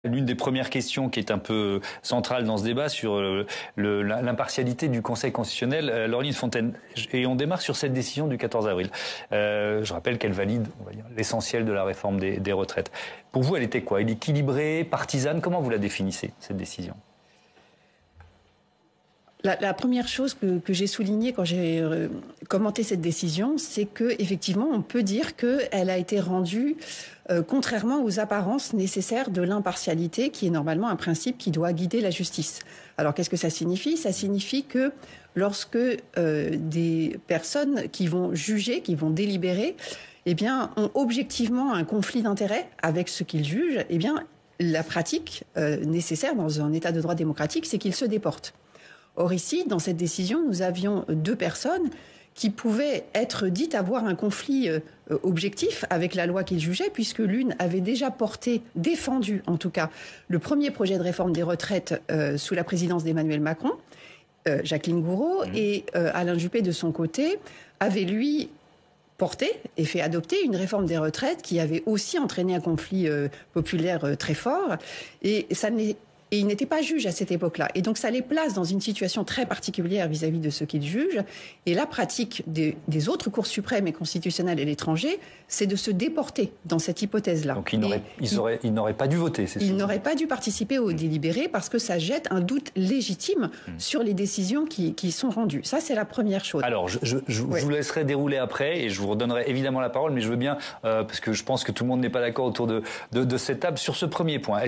L'une des premières questions qui est un peu centrale dans ce débat sur l'impartialité du Conseil constitutionnel, Laurelyne Fontaine, et on démarre sur cette décision du 14 avril. Je rappelle qu'elle valide, on va dire, l'essentiel de la réforme des retraites. Pour vous, elle était quoi? Elle est équilibrée, partisane? Comment vous la définissez, cette décision? La première chose que j'ai soulignée quand j'ai commenté cette décision, c'est que effectivement, on peut dire qu'elle a été rendue contrairement aux apparences nécessaires de l'impartialité, qui est normalement un principe qui doit guider la justice. Alors, qu'est-ce que ça signifie? Ça signifie que lorsque des personnes qui vont juger, qui vont délibérer, eh bien, ont objectivement un conflit d'intérêts avec ce qu'ils jugent, eh bien, la pratique nécessaire dans un état de droit démocratique, c'est qu'ils se déportent. Or ici, dans cette décision, nous avions deux personnes qui pouvaient être dites avoir un conflit objectif avec la loi qu'ils jugeaient, puisque l'une avait déjà défendu en tout cas, le premier projet de réforme des retraites sous la présidence d'Emmanuel Macron, Jacqueline Gourault, et Alain Juppé, de son côté, avait lui porté et fait adopter une réforme des retraites qui avait aussi entraîné un conflit populaire très fort. Et ils n'étaient pas juges à cette époque-là. Et donc, ça les place dans une situation très particulière vis-à-vis de ce qu'ils jugent. Et la pratique des autres cours suprêmes et constitutionnelles et l'étranger, c'est de se déporter dans cette hypothèse-là. Donc, ils n'auraient pas dû voter, c'est ça? Ils n'auraient pas dû participer au délibéré parce que ça jette un doute légitime sur les décisions qui sont rendues. Ça, c'est la première chose. Alors, je vous laisserai dérouler après et je vous redonnerai évidemment la parole, mais je veux bien, parce que je pense que tout le monde n'est pas d'accord autour de cette table, sur ce premier point.